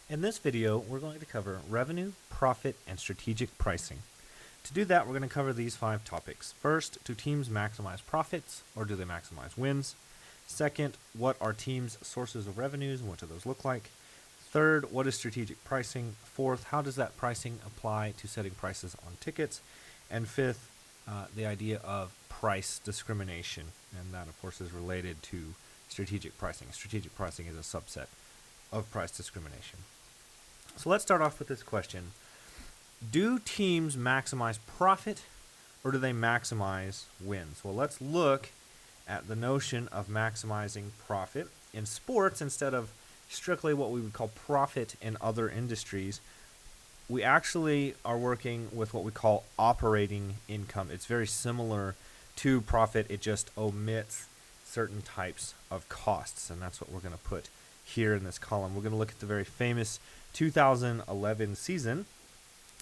In this video, we're going to cover revenue, profit, and strategic pricing. To do that, we're going to cover these 5 topics. First, do teams maximize profits or do they maximize wins? Second, what are teams' sources of revenues and what do those look like? Third, what is strategic pricing? Fourth, how does that pricing apply to setting prices on tickets? And fifth, the idea of price discrimination, and that of course is related to strategic pricing. Strategic pricing is a subset of price discrimination. So let's start off with this question. Do teams maximize profit or do they maximize wins? Well, let's look at the notion of maximizing profit in sports instead of strictly what we would call profit in other industries. We actually are working with what we call operating income. It's very similar to profit, it just omits certain types of costs, and that's what we're going to put here in this column. We're going to look at the very famous 2011 season.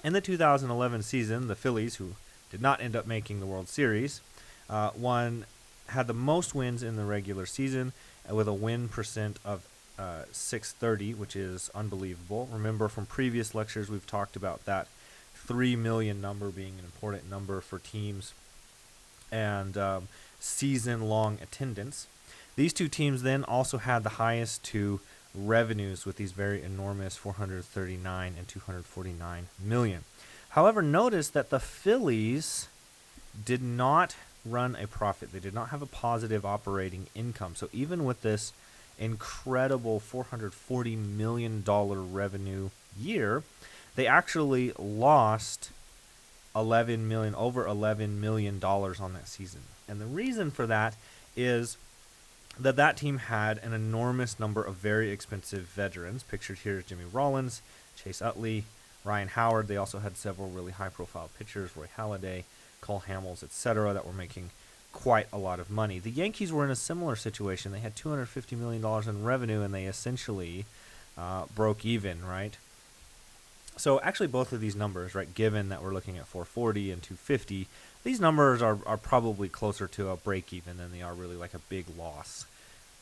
In the 2011 season, the Phillies, who did not end up making the World Series, had the most wins in the regular season with a win percent of 630, which is unbelievable. Remember from previous lectures, we've talked about that 3 million number being an important number for teams and season-long attendance. These two teams then also had the highest two revenues with these very enormous 439 and 249 million. However, notice that the Phillies did not run a profit. They did not have a positive operating income. So even with this incredible $440 million revenue year, they actually lost over $11 million on that season. And the reason for that is that team had an enormous number of very expensive veterans. Pictured here is Jimmy Rollins, Chase Utley, Ryan Howard. They also had several really high-profile pitchers, Roy Halladay, Cole Hamels, etc., that were making quite a lot of money. The Yankees were in a similar situation. They had $250 million in revenue, and they essentially broke even, right? So actually both of these numbers, right, given that we're looking at 440 and 250, these numbers are probably closer to a break-even than they are really like a big loss.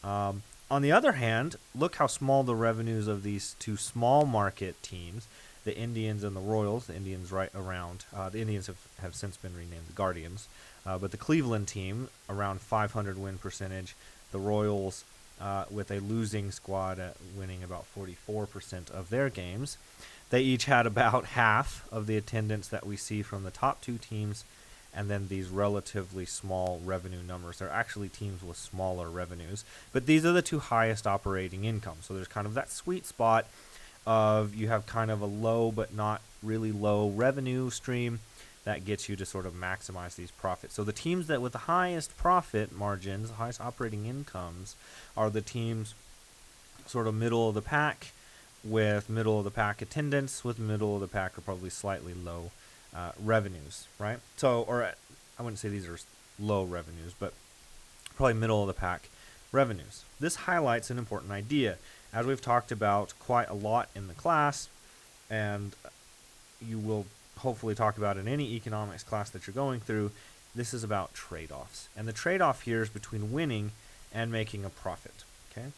On the other hand, look how small the revenues of these two small market teams, the Indians and the Royals. The Indians the Indians have since been renamed the Guardians, but the Cleveland team, around 500 win percentage. The Royals, with a losing squad winning about 44% of their games. They each had about half of the attendance that we see from the top two teams, and then these relatively small revenue numbers. They're actually teams with smaller revenues, but these are the two highest operating incomes. So there's kind of that sweet spot of you have kind of a low but not really low revenue stream that gets you to sort of maximize these profits. So the teams that with the highest profit margins, the highest operating incomes, are the teams sort of middle of the pack, with middle of the pack attendance, with middle of the pack or probably slightly low revenues, right? So, I wouldn't say these are low revenues, but probably middle of the pack revenues. This highlights an important idea. As we've talked about quite a lot in the class, and you will hopefully talk about in any economics class that you're going through, this is about trade-offs. And the trade-off here is between winning and making a profit, okay?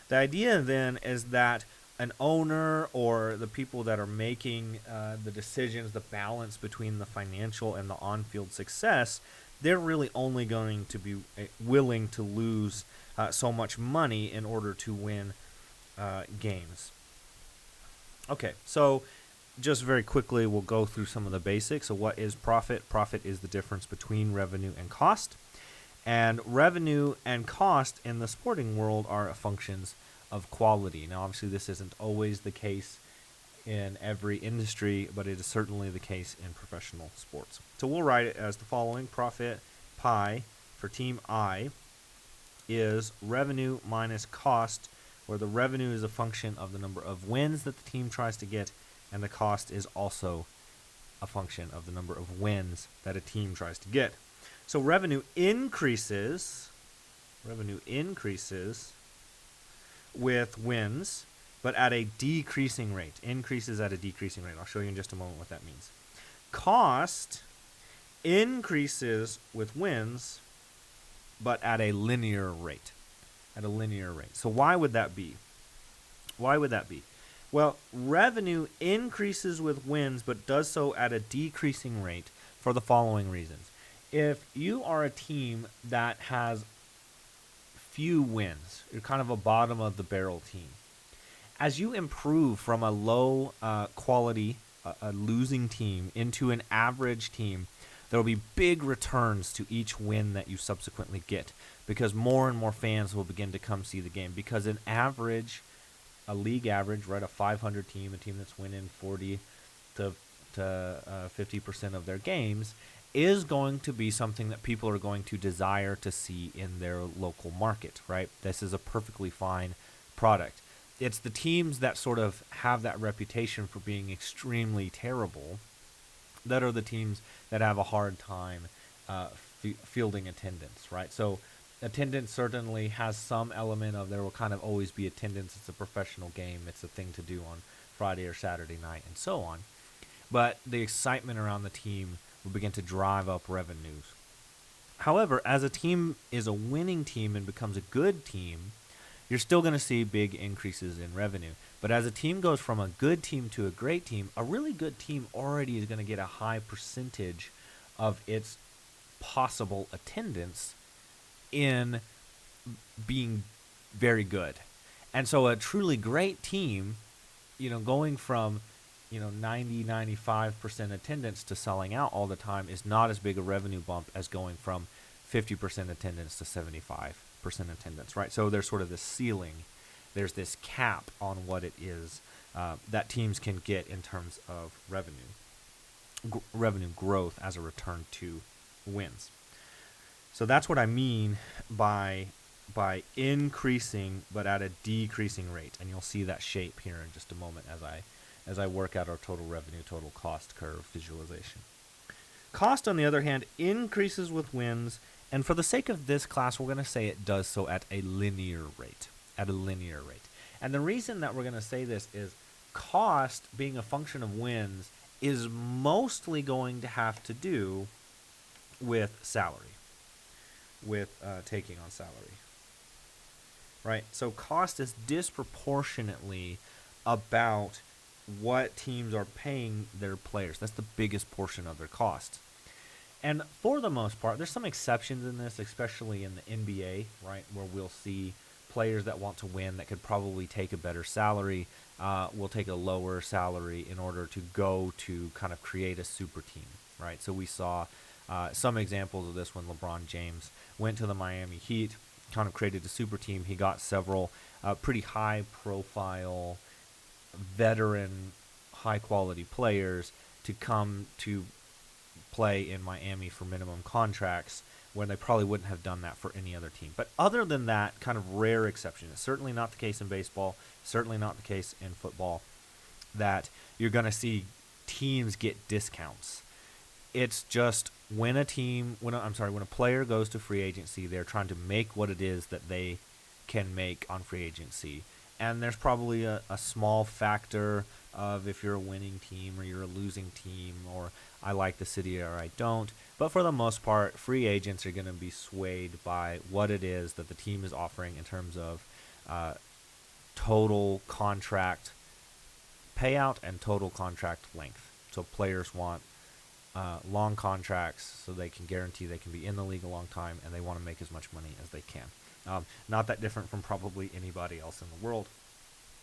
The idea then is that an owner or the people that are making the decisions, the balance between the financial and the on-field success, they're really only going to be willing to lose so much money in order to win games. Okay, so just very quickly, we'll go through some of the basics. So what is profit? Profit is the difference between revenue and cost. And revenue and cost in the sporting world are functions of quality. Now, obviously, this isn't always the case in every industry, but it is certainly the case in professional sports. So we'll write it as the following. Profit pi for team I is revenue minus cost, where the revenue is a function of the number of wins that the team tries to get, and the cost is also a function of the number of wins that a team tries to get. So revenue increases with wins, but at a decreasing rate. Increases at a decreasing rate. I'll show you in just a moment what that means. Cost increases with wins, but at a linear rate. So why would that be? Well, revenue increases with wins, but does so at a decreasing rate for the following reasons. If you are a team that has few wins, you're kind of a bottom of the barrel team. As you improve from a low quality, a losing team into an average team, there will be big returns to each win that you subsequently get because more and more fans will begin to come see the game. Because an average, a league average, right, a 500 team, a team that's winning 40 to 50% of their games, is going to be something that people are going to desire to see in their local market, right? This is a perfectly fine product. It's the teams that sort of have that reputation for being extremely terrible that are the teams that have a hard time fielding attendance, right? So attendance certainly has some element of there will kind of always be attendance. It's a professional game. It's a thing to do on Friday or Saturday night and so on. But the excitement around the team will begin to drive up revenues. However, as a team is a winning team and becomes a good team, you're still going to see big increases in revenue. But as a team goes from a good team to a great team, a really good team already is going to get a high percentage of its possible attendance in being very good. And so a truly great team, going from 90-95% attendance to selling out all the time is not as big a revenue bump as going from 50% attendance to 75% attendance, right? So there's sort of this ceiling, there's this cap on what it is that teams can get in terms of revenue growth as a return to wins. So that's what I mean by increasing but at a decreasing rate, and you'll see that shape here in just a moment as I work out our total revenue, total cost curve visualization. Cost, on the other hand, increases with wins, and for the sake of this class, we're going to say it does so at a linear rate. And the reason that we're going to say this is cost, being a function of wins, is mostly going to have to do with salary, with taking on salary. Right? So cost is disproportionately about what teams are paying their players. That's the biggest portion of their cost. And for the most part, there's some exceptions in this, especially in the NBA, right, where we'll see players that want to win that could probably take a better salary, will take a lower salary in order to go to kind of create a super team, right? So we saw some examples of this when LeBron James went to the Miami Heat, kind of created a super team. He got several pretty high-profile veteran, high-quality players to come to play in Miami for minimum contracts when they probably wouldn't have done that for any other team. But other than that kind of rare exception, it's certainly not the case in baseball, certainly not the case in football, that you're going to see teams get discounts. It's just when a player goes to free agency, they're trying to make what it is that they can make on free agency. And there's probably a small factor of if you're a winning team or you're a losing team, or I like the city or I don't. But for the most part, free agents are going to be swayed by what it is that the team is offering in terms of total contract payout and total contract length. So players want long contracts so they can guarantee they can be in the league a long time, and they want to make as much money as they can. Not that different from probably anybody else in the world.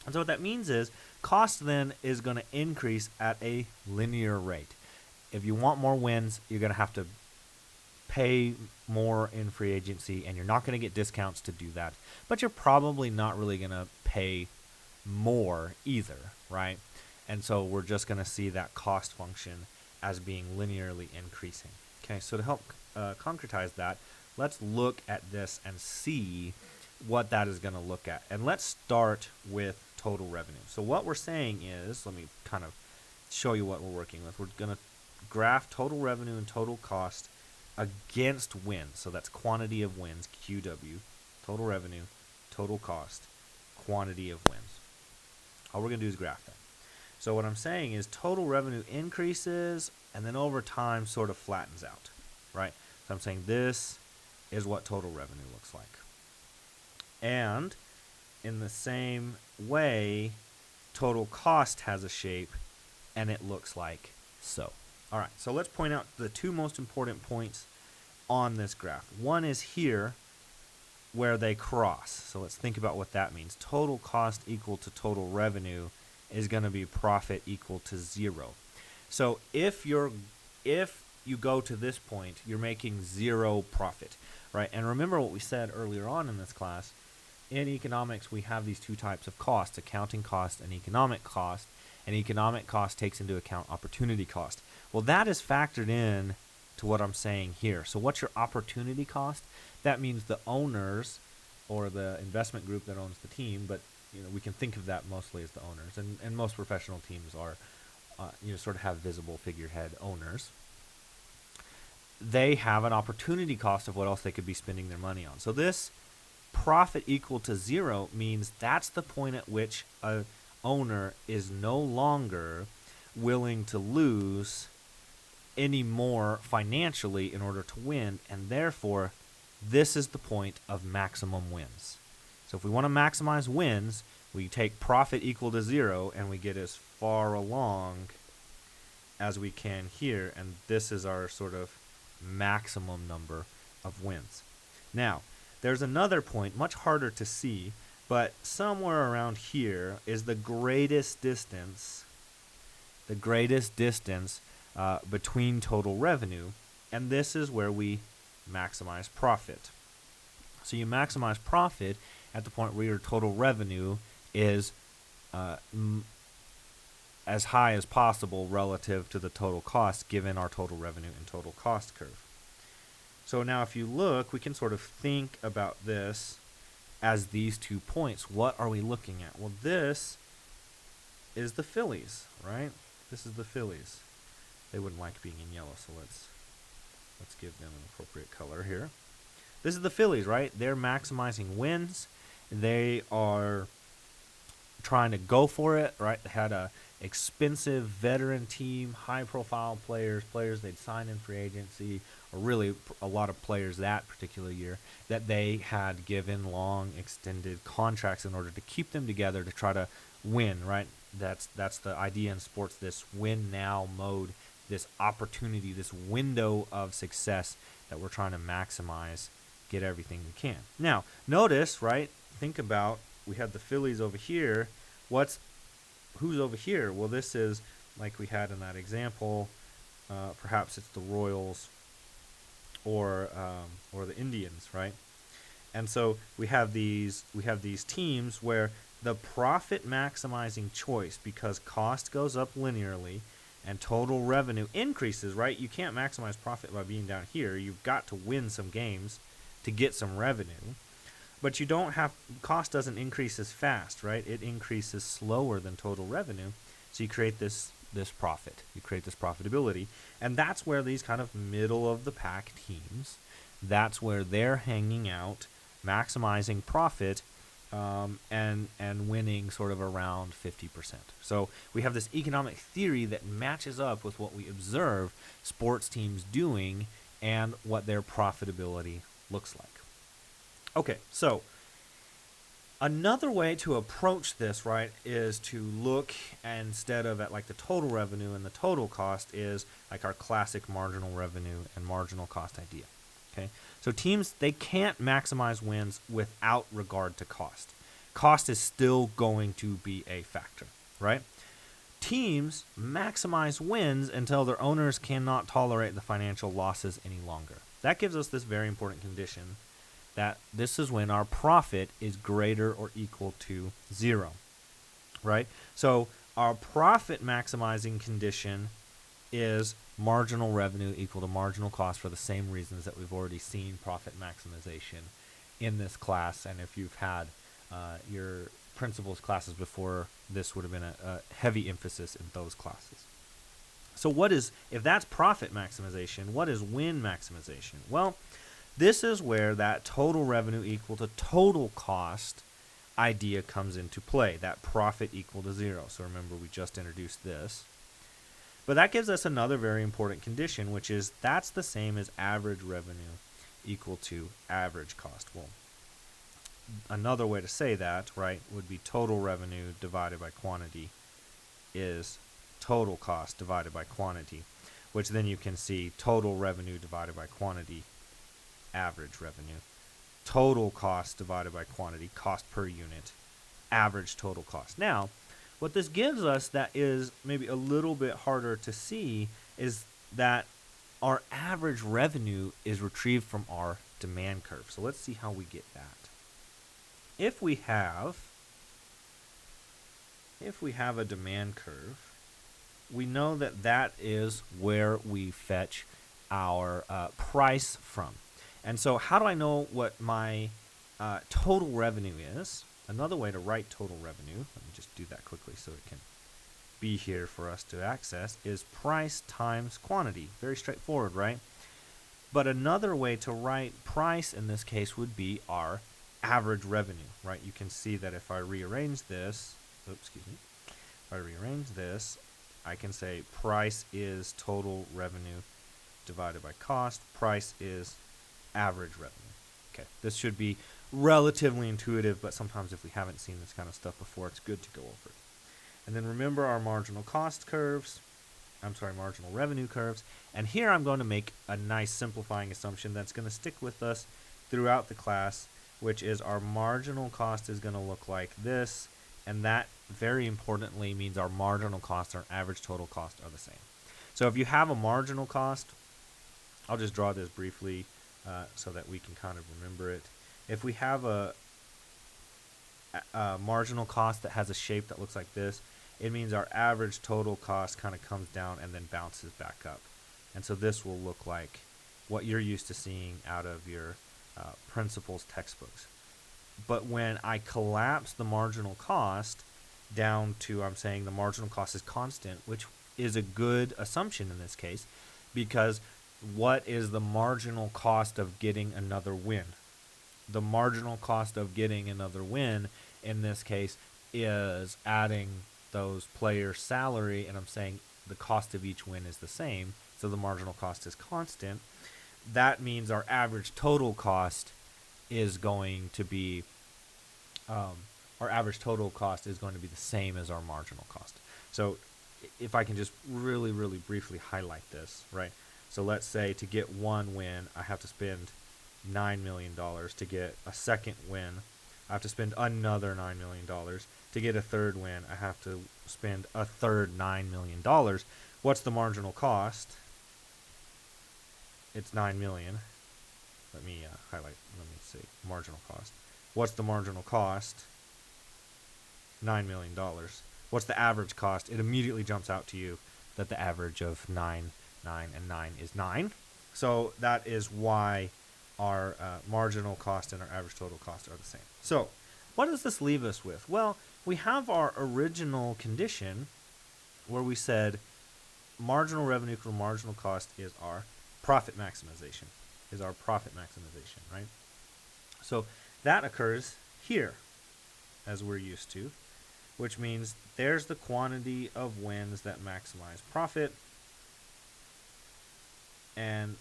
And so what that means is cost then is going to increase at a linear rate. If you want more wins, you're going to have to pay more in free agency, and you're not going to get discounts to do that. But you're probably not really going to pay more either, right? And so we're just going to see that cost function as being linearly increasing. Okay, so to help concretize that, let's look at this and see what that is going to look at. And let's start with total revenue. So what we're saying is, let me kind of show you what we're working with. We're going to graph total revenue and total cost against wins. So that's quantity of wins, QW, total revenue, total cost, quantity of wins. All we're going to do is graph that. So what I'm saying is total revenue increases and then over time sort of flattens out, right? So I'm saying this is what total revenue looks like. And in the same way, total cost has a shape, and it looks like so. All right, so let's point out the two most important points on this graph. One is here where they cross. So let's think about what that means. Total cost equal to total revenue is going to be profit equal to 0. So if you go to this point, you're making 0 profit, right? And remember what we said earlier on in this class. In economics, we have these two types of costs, accounting cost and economic cost. And economic cost takes into account opportunity cost. Well, that is factored in to what I'm saying here. So what's your opportunity cost? That means the owners or the investment group that owns the team, but we can think of that mostly as the owners. And most professional teams are sort of have visible figurehead owners. They have an opportunity cost of what else they could be spending their money on. So this profit equal to 0 means that's the point at which a owner is no longer willing to lose any more financially in order to win, and therefore this is the point of maximum wins. So if we want to maximize wins, we take profit equal to 0 and we get as far along as we can here, and this is our sort of maximum number of wins. Now, there's another point, much harder to see, but somewhere around here is the greatest distance between total revenue, and this is where we maximize profit. So you maximize profit at the point where your total revenue is as high as possible relative to the total cost given our total revenue and total cost curve. So now if you look, we can sort of think about this as these 2 points. What are we looking at? Well, this is the Phillies, right? This is the Phillies. They wouldn't like being in yellow, so let's give them an appropriate color here. This is the Phillies, right? They're maximizing wins. They are trying to go for it, right? They had a expensive veteran team, high-profile players they'd signed in free agency, or really a lot of players that particular year that they had given long, extended contracts in order to keep them together to try to win, right? That's the idea in sports, this win-now mode, this opportunity, this window of success that we're trying to maximize, get everything we can. Now, notice, right, think about, we had the Phillies over here. Who's over here? Well, this is, like we had in that example, perhaps it's the Royals or the Indians, right? And so we have these teams where the profit maximizing choice, because cost goes up linearly and total revenue increases, right? You can't maximize profit by being down here. You've got to win some games to get some revenue. But you don't have, cost doesn't increase as fast, right? It increases slower than total revenue. So you create this profit. You create this profitability. And that's where these kind of middle of the pack teams, that's where they're hanging out, maximizing profit, and winning sort of around 50%. So we have this economic theory that matches up with what we observe sports teams doing and what their profitability looks like. Okay, so another way to approach this, right, is to look instead of at like the total revenue and the total cost is like our classic marginal revenue and marginal cost idea. Okay, so teams, they can't maximize wins without regard to cost. Cost is still going to be a factor, right? Teams maximize wins until their owners cannot tolerate the financial losses any longer. That gives us this very important condition that this is when our profit is greater or equal to 0, right? So our profit maximizing condition is marginal revenue equal to marginal cost for the same reasons that we've already seen profit maximization in this class. And if you've had your principles classes before, this would have been a heavy emphasis in those classes. So if that's profit maximization, what is win maximization? Well, this is where that total revenue equal to total cost idea comes into play, that profit equal to 0. So remember, we just introduced this. But that gives us another very important condition, which is that's the same as average revenue equal to average cost. Well, another way to say that, right, would be total revenue divided by quantity is total cost divided by quantity, which then you can see total revenue divided by quantity, average revenue. Total cost divided by quantity, cost per unit, average total cost. Now, what this gives us that is maybe a little bit harder to see is that our average revenue is retrieved from our demand curve. So let's see how we get that. If we have a demand curve, we know that that is where we fetch our price from. And so how do I know what my total revenue is? Another way to write total revenue, let me just do that quickly so it can be here for us to access, is price times quantity. Very straightforward, right? But another way to write price in this case would be our average revenue, right? You can see that if I rearrange this, I can say price is total revenue divided by cost. Price is average revenue. Okay, this should be relatively intuitive, but sometimes if we haven't seen this kind of stuff before, it's good to go over it. And then remember our marginal revenue curves. And here I'm going to make a nice simplifying assumption that's going to stick with us throughout the class, which is our marginal cost is going to look like this. And that, very importantly, means our marginal cost and our average total cost are the same. So if you have a marginal cost, I'll just draw this briefly so that we can kind of remember it. If we have a marginal cost that has a shape that looks like this, it means our average total cost kind of comes down and then bounces back up. And so this will look like what you're used to seeing out of your principles textbooks. But when I collapse the marginal cost down to, I'm saying the marginal cost is constant, which is a good assumption in this case, because what is the marginal cost of getting another win? The marginal cost of getting another win in this case is adding those players' salary, and I'm saying the cost of each win is the same, so the marginal cost is constant. That means our average total cost is going to be the same as our marginal cost. So if I can just really, really briefly highlight this, right? So let's say to get one win, I have to spend $9 million. To get a second win, I have to spend another $9 million. To get a third win, I have to spend a third $9 million. What's the marginal cost? It's $9 million. Let me see, marginal cost. What's the marginal cost? $9 million. What's the average cost? It immediately jumps out to you that the average of 9 and 9 is 9. So that is why our marginal cost and our average total cost are the same. So what does this leave us with? Well, we have our original condition where we said marginal revenue equal marginal cost is our profit maximization, right? So that occurs here, as we're used to, which means there's the quantity of wins that maximize profit, and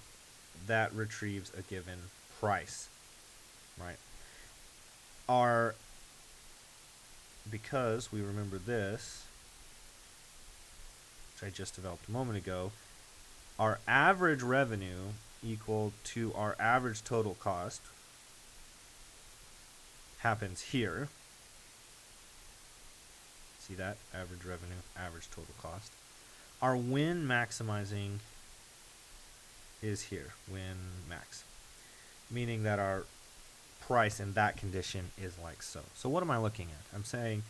that retrieves a given price, right? Because we remember this, which I just developed a moment ago, our average revenue equal to our average total cost happens here. See that? Average revenue, average total cost. Our win maximizing is here, win max, meaning that our price in that condition is like so. So what am I looking at? I'm saying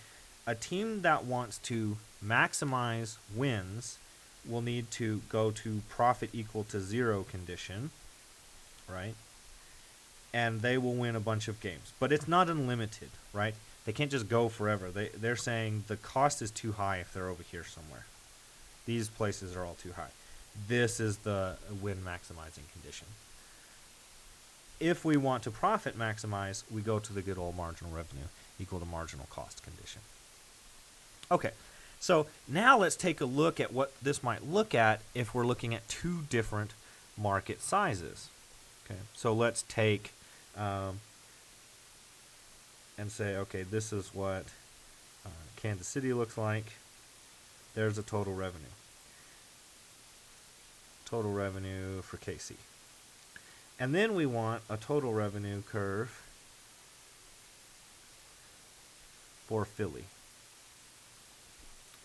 a team that wants to maximize wins will need to go to profit equal to 0 condition, right? And they will win a bunch of games. But it's not unlimited, right? They can't just go forever. They're saying the cost is too high if they're over here somewhere. These places are all too high. This is the win maximizing condition. If we want to profit maximize, we go to the good old marginal revenue equal to marginal cost condition. Okay, so now let's take a look at what this might look at if we're looking at two different market sizes. Okay, so let's take and say, okay, this is what Kansas City looks like. There's a total revenue. Total revenue for KC. And then we want a total revenue curve for Philly.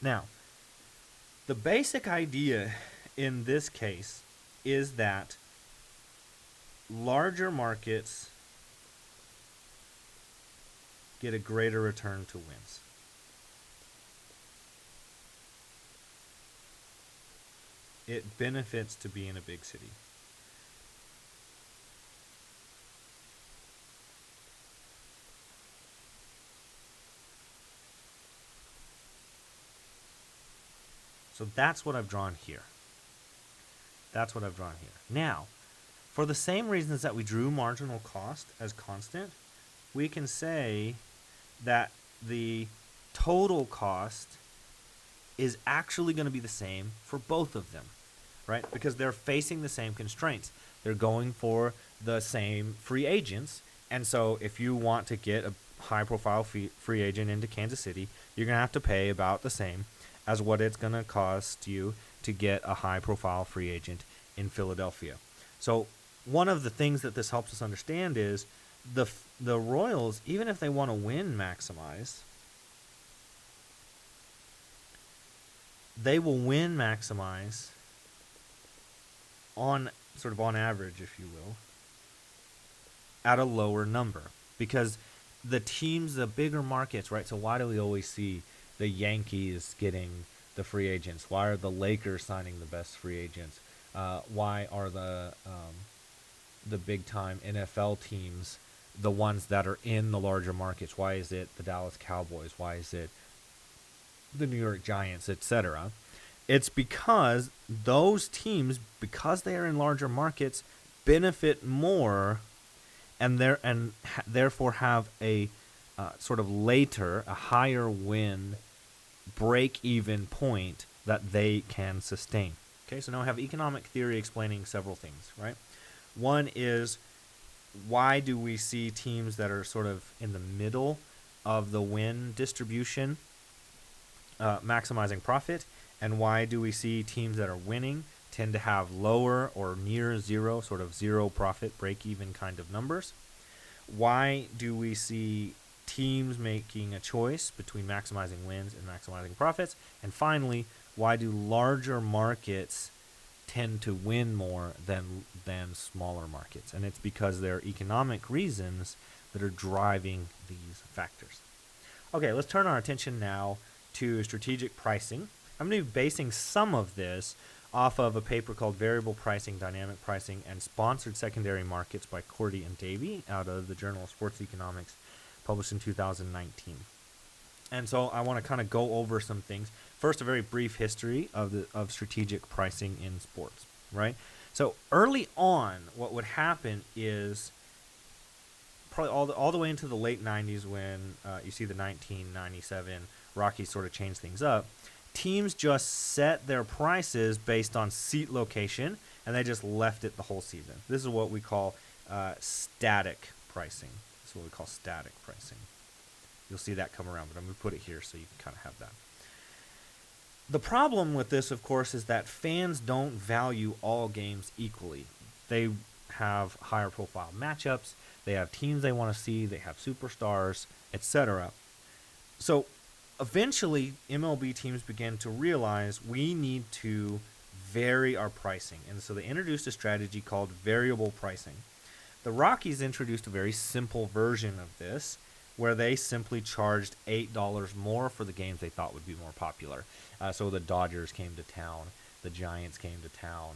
Now, the basic idea in this case is that larger markets get a greater return to wins. It benefits to be in a big city. So that's what I've drawn here. That's what I've drawn here. Now, for the same reasons that we drew marginal cost as constant, we can say that the total cost is actually going to be the same for both of them, right? Because they're facing the same constraints. They're going for the same free agents. And so if you want to get a high-profile free agent into Kansas City, you're going to have to pay about the same as what it's going to cost you to get a high-profile free agent in Philadelphia. So one of the things that this helps us understand is the Royals, even if they want to win maximize, they will win maximize on sort of on average, if you will, at a lower number, because the teams, the bigger markets, right? So why do we always see the Yankees getting the free agents? Why are the Lakers signing the best free agents? Why are the big time NFL teams the ones that are in the larger markets? Why is it the Dallas Cowboys? Why is it the New York Giants, etc.? It's because those teams, because they are in larger markets, benefit more, and therefore have a sort of later, a higher win break-even point that they can sustain. Okay, so now I have economic theory explaining several things, right? One is, why do we see teams that are sort of in the middle of the win distribution maximizing profit, and why do we see teams that are winning tend to have lower or near zero, sort of zero profit break-even kind of numbers? Why do we see teams making a choice between maximizing wins and maximizing profits? And finally, why do larger markets tend to win more than smaller markets? And it's because there are economic reasons that are driving these factors. Okay, let's turn our attention now to strategic pricing. I'm going to be basing some of this off of a paper called Variable Pricing, Dynamic Pricing, and Sponsored Secondary Markets by Cordy and Davey out of the Journal of Sports Economics, published in 2019. And so I want to kind of go over some things. First, a very brief history of strategic pricing in sports, right? So early on, what would happen is probably all the way into the late 90s when you see the 1997 Rockies sort of change things up, teams just set their prices based on seat location, and they just left it the whole season. This is what we call static pricing. This is what we call static pricing. You'll see that come around, but I'm going to put it here so you can kind of have that. The problem with this, of course, is that fans don't value all games equally. They have higher profile matchups, they have teams they want to see, they have superstars, etc. So eventually, MLB teams began to realize we need to vary our pricing. And so they introduced a strategy called variable pricing. The Rockies introduced a very simple version of this, where they simply charged $8 more for the games they thought would be more popular. So the Dodgers came to town, the Giants came to town,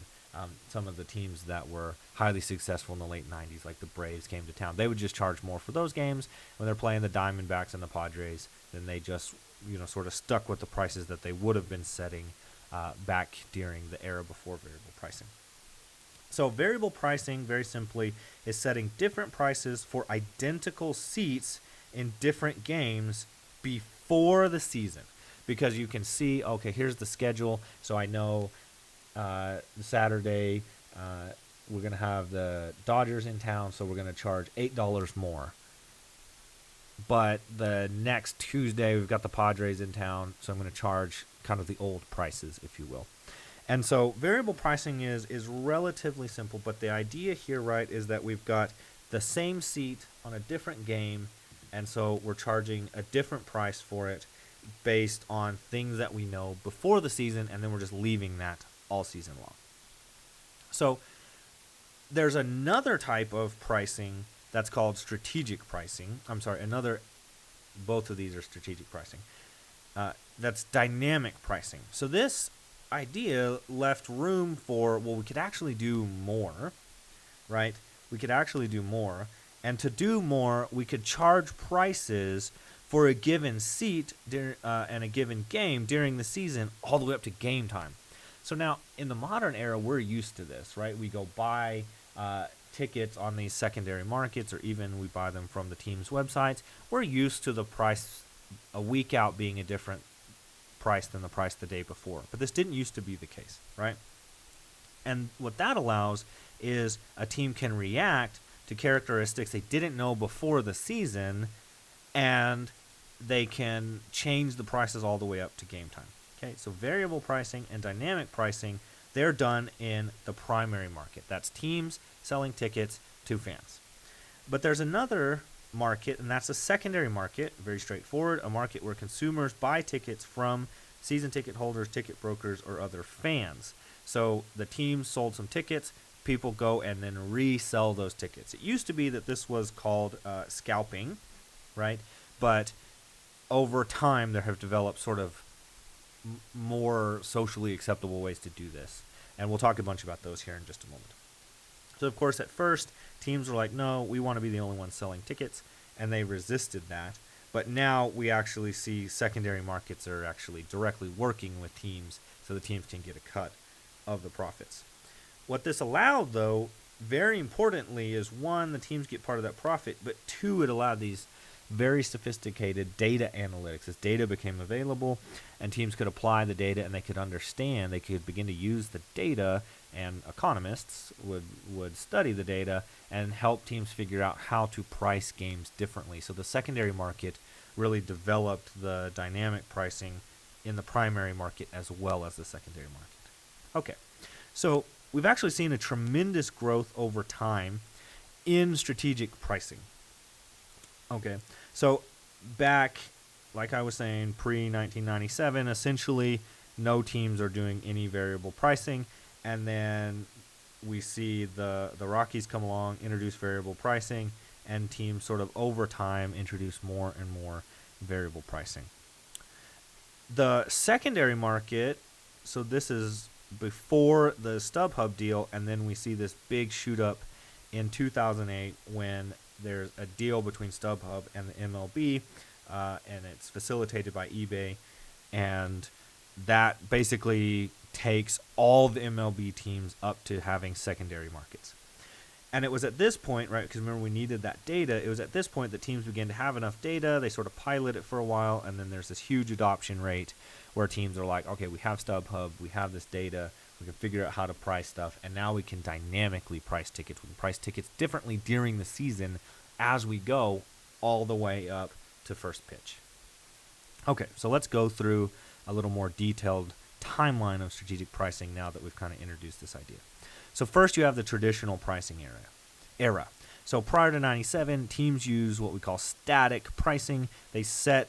some of the teams that were highly successful in the late 90s, like the Braves, came to town. They would just charge more for those games. When they're playing the Diamondbacks and the Padres, then they just sort of stuck with the prices that they would have been setting back during the era before variable pricing. So variable pricing, very simply, is setting different prices for identical seats in different games before the season. Because you can see, okay, here's the schedule, so I know Saturday we're going to have the Dodgers in town, so we're going to charge $8 more but the next Tuesday we've got the Padres in town, so I'm going to charge kind of the old prices, if you will. And so variable pricing is relatively simple, but the idea here, right, is that we've got the same seat on a different game, and so we're charging a different price for it based on things that we know before the season, and then we're just leaving that all season long. So there's another type of pricing that's called strategic pricing. Both of these are strategic pricing. That's dynamic pricing. So this idea left room for, well, we could actually do more, right? We could actually do more. And to do more, we could charge prices for a given seat and a given game during the season all the way up to game time. So now, in the modern era, we're used to this, right? We go buy tickets on these secondary markets, or even we buy them from the team's websites. We're used to the price a week out being a different price than the price the day before. But this didn't used to be the case, right? And what that allows is a team can react to characteristics they didn't know before the season, and they can change the prices all the way up to game time. Okay, so variable pricing and dynamic pricing, they're done in the primary market. That's teams selling tickets to fans. But there's another market, and that's a secondary market, very straightforward, a market where consumers buy tickets from season ticket holders, ticket brokers, or other fans. So the team sold some tickets, people go and then resell those tickets. It used to be that this was called scalping, right? But over time, there have developed sort of more socially acceptable ways to do this. And we'll talk a bunch about those here in just a moment. So, of course, at first, teams were like, no, we want to be the only ones selling tickets, and they resisted that. But now we actually see secondary markets are actually directly working with teams, so the teams can get a cut of the profits. What this allowed, though, very importantly, is one, the teams get part of that profit, but two, it allowed these very sophisticated data analytics. As data became available and teams could apply the data and they could understand, they could begin to use the data, and economists would study the data and help teams figure out how to price games differently. So the secondary market really developed the dynamic pricing in the primary market as well as the secondary market. Okay, so we've actually seen a tremendous growth over time in strategic pricing. Okay, so back, like I was saying, pre-1997, essentially no teams are doing any variable pricing, and then we see the Rockies come along, introduce variable pricing, and teams sort of over time introduce more and more variable pricing. The secondary market, so this is before the StubHub deal, and then we see this big shoot up in 2008 when there's a deal between StubHub and the MLB, and it's facilitated by eBay, and that basically takes all the MLB teams up to having secondary markets. And it was at this point, right, because remember we needed that data, it was at this point that teams began to have enough data, they sort of pilot it for a while, and then there's this huge adoption rate where teams are like, okay, we have StubHub, we have this data, we can figure out how to price stuff, and now we can dynamically price tickets. We can price tickets differently during the season as we go all the way up to first pitch. Okay, so let's go through a little more detailed timeline of strategic pricing now that we've kind of introduced this idea. So first you have the traditional pricing era. So prior to 97, teams use what we call static pricing. They set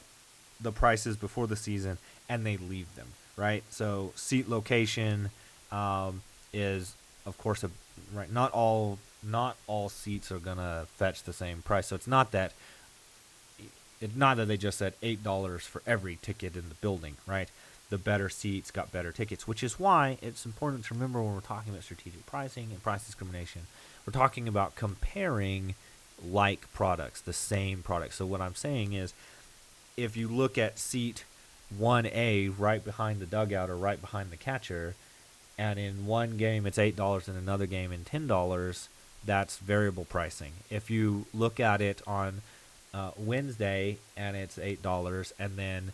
the prices before the season and they leave them, right? So seat location is, of course, right. Not all seats are gonna fetch the same price. So it's not that they just said $8 for every ticket in the building, right? The better seats got better tickets, which is why it's important to remember when we're talking about strategic pricing and price discrimination, we're talking about comparing like products, the same products. So what I'm saying is, if you look at seat 1A right behind the dugout or right behind the catcher, and in one game it's $8 and another game in $10, that's variable pricing. If you look at it on Wednesday and it's $8, and then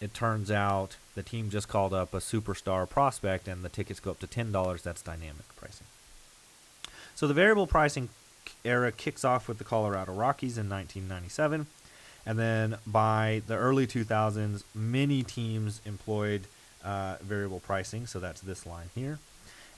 it turns out the team just called up a superstar prospect and the tickets go up to $10, that's dynamic pricing. So the variable pricing era kicks off with the Colorado Rockies in 1997. And then by the early 2000s, many teams employed variable pricing. So that's this line here.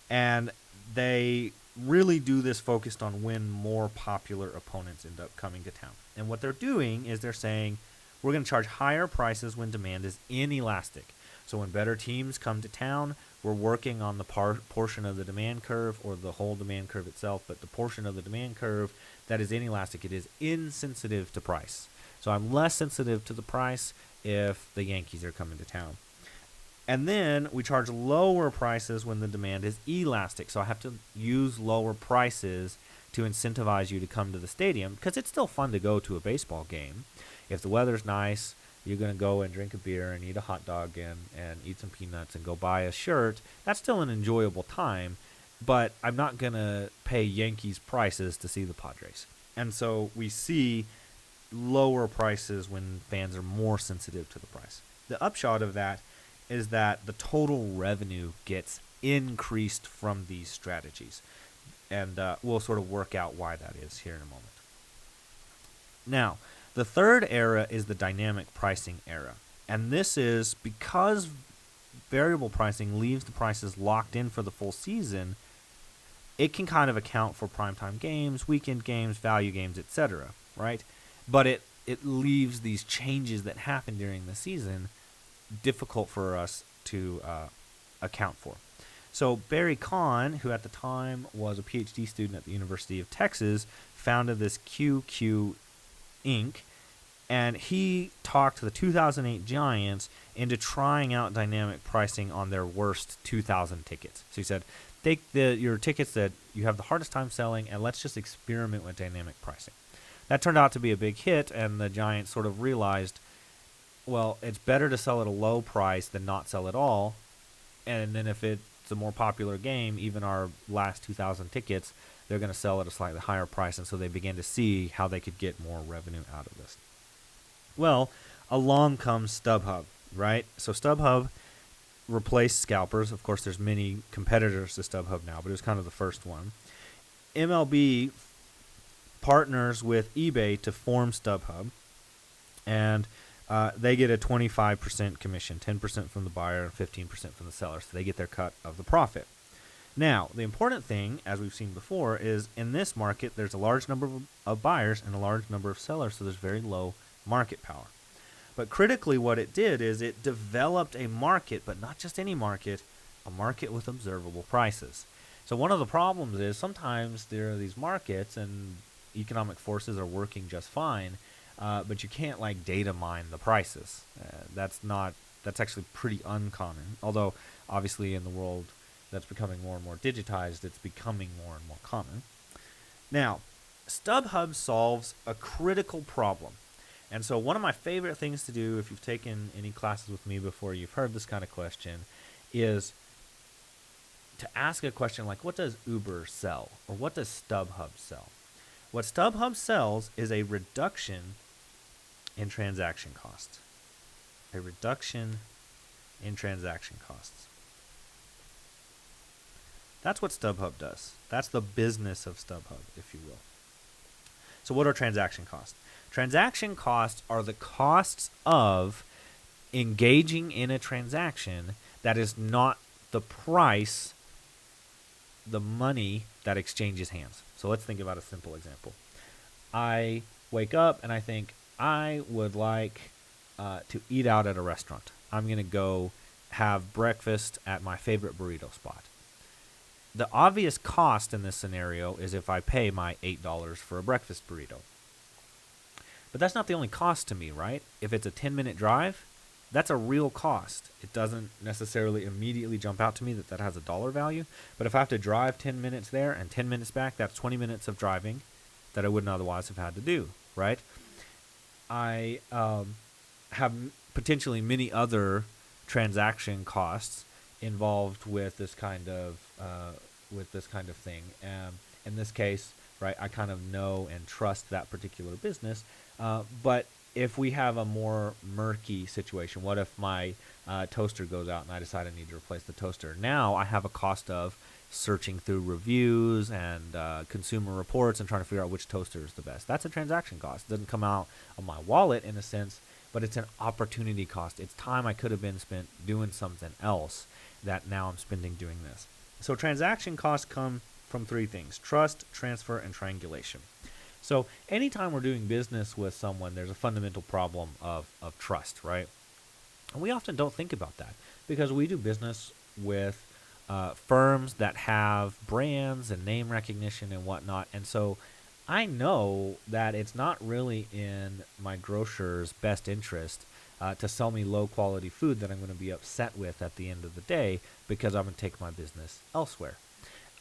And they really do this focused on when more popular opponents end up coming to town. And what they're doing is they're saying, we're going to charge higher prices when demand is inelastic. So when better teams come to town, we're working on the portion of the demand curve, or the whole demand curve itself, but the portion of the demand curve that is inelastic. It is insensitive to price. So I'm less sensitive to the price if the Yankees are coming to town. And then we charge lower prices when the demand is elastic. So I have to use lower prices to incentivize you to come to the stadium, because it's still fun to go to a baseball game. If the weather's nice, you're going to go and drink a beer and eat a hot dog and eat some peanuts and go buy a shirt. That's still an enjoyable time, but I'm not going to pay Yankees prices to see the Padres. And so we see lower prices when fans are more sensitive to the price. The upshot of that is that the total revenue gets increased from these strategies. And we'll sort of work out why that is here in a moment. Now, the third era is the dynamic pricing era. And this is because variable pricing leaves the prices locked in for the full season, it can kind of account for primetime games, weekend games, value games, etc., right? But it leaves these changes that happen during the season difficult for us to account for. So Barry Kahn, who at the time was a PhD student at the University of Texas, founded this QQ Inc., and he talked the 2008 Giants into trying out dynamic pricing on their worst 2,000 tickets. So he said, take your tickets that you have the hardest time selling, and let's just experiment with dynamic pricing. That turned out to be a big hit, and the Giants sort of realized, well, it's better to sell at a low price than not sell at all. And then if it's a more popular game, even our last 2,000 tickets, they're going to sell at a slightly higher price. And so they began to see how they could get more revenue out of this. Well, along comes StubHub, right? So StubHub replaced scalpers. Of course, there's many competitors to StubHub now, but it was kind of the first one. MLB partners with eBay to form StubHub, and they get a 25% commission, 10% from the buyer and 15% from the seller, so they get their cut of the profit. Now, the important thing, as we've seen before, is in this market, there's a large number of buyers and a large number of sellers, so there's very low market power. But critically, what it did is it developed a market, but not just any market, a market with observable prices. So one of the problems is sometimes there are these markets and economic forces are working just fine, but you can't like data mine the prices. That's actually pretty uncommon. Although obviously in the world that's becoming more and more digitized, it's becoming more and more common. Now, StubHub solves a critical problem. And so one of my favorite things to do, if you've taken any classes with me before, you've heard this kind of question, is to ask a question like, what does Uber sell? Or what does StubHub sell? What StubHub sells is a reduction in transaction costs. A reduction in transaction costs. That's what StubHub does. That's the business of StubHub, if you will. So what are transaction costs? Transaction costs are the costs of engaging in a transaction that is not the price, the money that exchanges hands. So let's think about a simple example. I wake up and I think I would like to eat out at a restaurant. I'm going to go have breakfast at my favorite burrito spot. The obvious cost in this scenario is if I pay my $8 for a breakfast burrito. But that's not the only cost to me, right? If it's a 10-minute drive, that's a real cost. It doesn't necessarily immediately jump out to me that has a dollar value. But if I have to drive 10 minutes there and 10 minutes back, that's 20 minutes of driving that I wouldn't otherwise have had to do, right? I have potentially many other transaction costs involved with this kind of thing. In this case, right, I kind of know and trust that particular business, but if we have a more murky situation, what if my toaster goes out and I decide I need to replace the toaster? Now I have a cost of searching through reviews and consumer reports and trying to figure out which toaster is the best. That's a transaction cost. It doesn't come out of my wallet in a sense, but it's an opportunity cost. It's time I could have been spent doing something else that now I'm spending doing this. So transaction costs come from three things: trust, transfer, and triangulation. So anytime we're doing business with someone, there's a fundamental problem of trust, right? And we often don't think about that because we do business with firms that have brands and name recognition and whatnot. And so I know that it's not really in my grocer's best interest to sell me low quality food that I'm going to be upset with at the end of the day because I'm going to take my business elsewhere.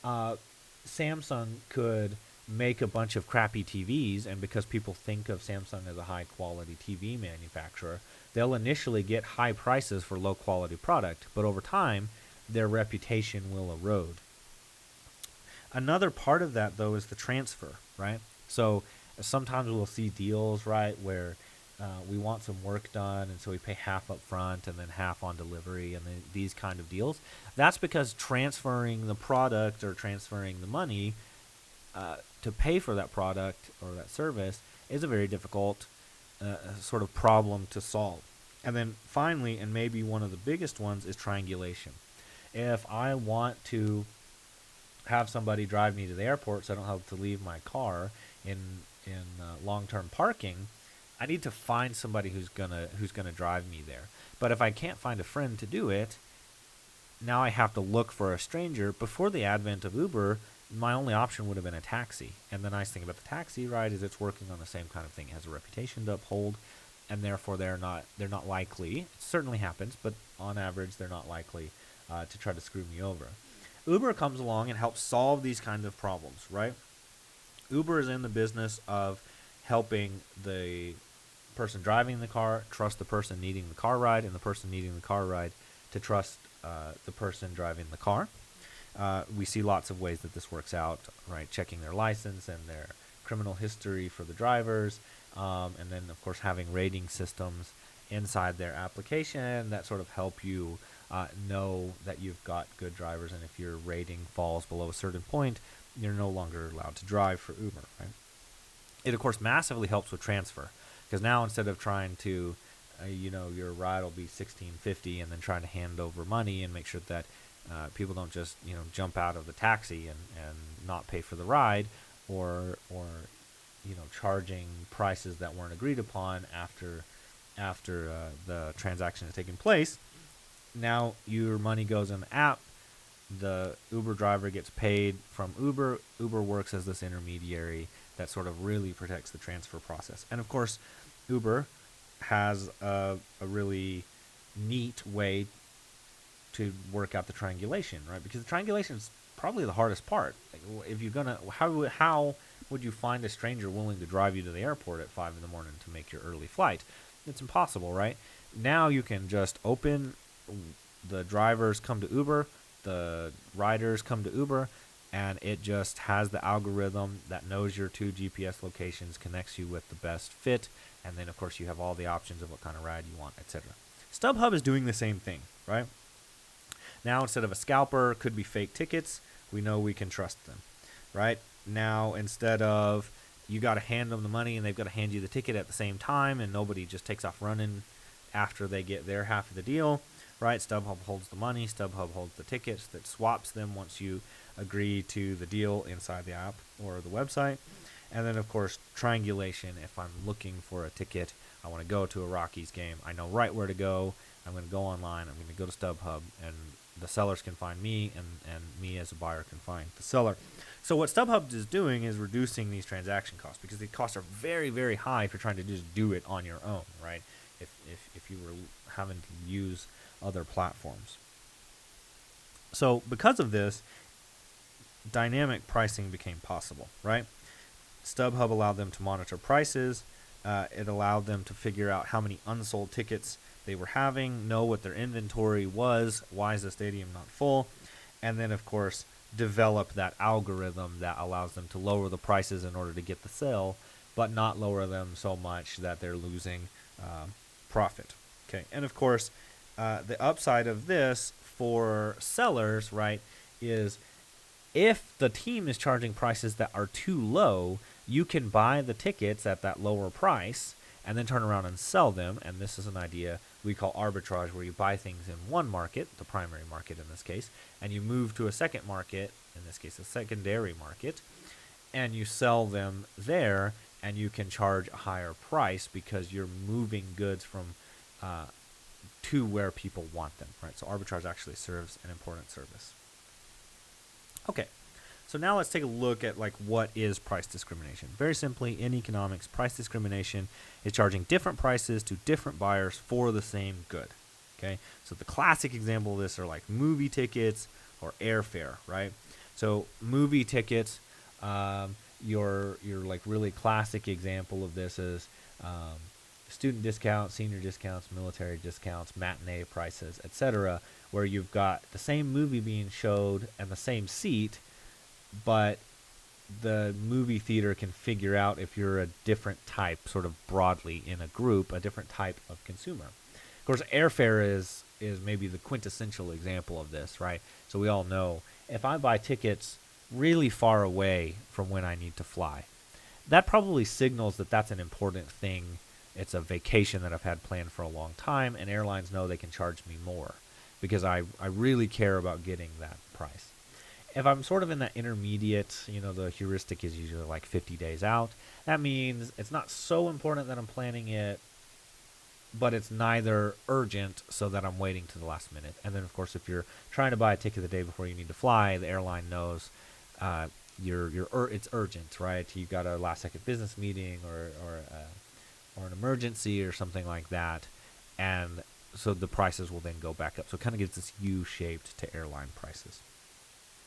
Samsung could make a bunch of crappy TVs, and because people think of Samsung as a high quality TV manufacturer, they'll initially get high prices for low quality product, but over time their reputation will erode. Another part of that though is the transfer, right? So sometimes we'll see deals, right, where we want some work done, and so we pay half up front and then half on delivery, and then these kind of deals. That's because transferring the product or transferring the money to pay for that product or that service is a very difficult sort of problem to solve. And then finally, and maybe one of the biggest ones, is triangulation. If I want to have somebody drive me to the airport so I don't have to leave my car in long-term parking, I need to find somebody who's gonna drive me there. But if I can't find a friend to do it, now I have to look for a stranger. Before the advent of Uber, my only option would have been a taxi. And the nice thing about the taxi ride is it's working on the same kind of thing. It has a reputation to uphold, and therefore they're not likely. It certainly happens, but on average they're not likely to try to screw me over. Uber comes along and helps solve these kinds of problems, right? Uber is in the business of helping the person driving the car trust the person needing the car ride, and the person needing the car ride to trust the person driving the car. We see lots of ways that this works out, right? Checking their license and their criminal history for the drivers, and then of course having rating systems inside their application that sort of help you know that you've got good drivers, and if your rating falls below a certain point, you're no longer allowed to drive for Uber, right? It of course massively helps with transfer, because now instead of trying to your ride will be $16.50 and then trying to hand over money and make sure that people don't just jump out of the taxi and not pay for the ride, or charging prices that weren't agreed upon after the transaction has taken place. Now your money goes in the app. The Uber driver gets paid from Uber. Uber works as this intermediary that sort of really protects the transfer process. And of course, Uber has a really neat way to work out the triangulation, right? Because the triangulation is probably the hardest part. Like, if you're gonna, how would you find a stranger willing to drive you to the airport at 5 in the morning to make your early flight? It's impossible, right? Now you can just open, the drivers come to Uber, the riders come to Uber, and it just has the algorithm that knows your two GPS locations, connects you with the best fit, and then of course you have all the options of what kind of ride you want, etc. StubHub is doing the same thing, right? Now instead of a scalper, could be fake tickets, we know we can trust them, right? Now instead of you got to hand them the money and they've got to hand you the ticket at the same time, and nobody just takes off running after they get their half of the deal, right? StubHub holds the money, StubHub holds the tickets, that swaps them once you agree to the deal inside the app or the website. And then of course triangulation. If I'm looking for a ticket, I want to go to a Rockies game, I know right where to go. I'm going to go online, I'm going to go to StubHub, and the sellers can find me, and me as a buyer can find the seller. So what StubHub is doing is reducing these transaction costs, because the costs are very, very high if you're trying to just do it on your own, right? If you were having to use other platforms. So because of this, dynamic pricing became possible, right? StubHub allowed them to monitor prices. It allowed them to figure out how many unsold tickets they were having, know what their inventory was, why is the stadium not full, and then of course develop that algorithm that allows them to lower the prices in order to get the sale but not lower them so much that they're losing profit. Okay, and of course, the upside of this for sellers, right, is if the team is charging prices that are too low, you can buy the tickets at that lower price and then turn around and sell them. And this is an idea we call arbitrage, where you buy things in one market, the primary market in this case, and you move to a second market, in this case a secondary market, and you sell them there, and you can charge a higher price because you're moving goods from to where people want them, right? So arbitrage actually serves an important service. Okay, so now let's take a look at like what is price discrimination. Very simply, in economics, price discrimination is charging different prices to different buyers for the same good. Okay, so the classic example of this are like movie tickets or airfare, right? So movie tickets, your like really classic example of this is student discounts, senior discounts, military discounts, matinee prices, etc., where you've got the same movie being showed and the same seat, but the movie theater can figure out if you're a different type, sort of broadly in a group, a different type of consumer. Of course, airfare is maybe the quintessential example of this, right? So we all know if I buy tickets really far away from when I need to fly, that probably signals that that's an important thing. It's a vacation that I've had planned for a long time, and airlines know they can charge me more because I really care about getting that price. If I'm sort of in that intermediate, the heuristic is usually like 50 days out. That means it's not so important that I'm planning it, but it's neither urgent so that I'm waiting to the last minute. And then, of course, if you're trying to buy a ticket the day before you need to fly, the airline knows it's urgent, right? You've got a last-second business meeting or an emergency or something like that, and so the prices will then go back up. So it kind of gives this U-shaped to airline prices.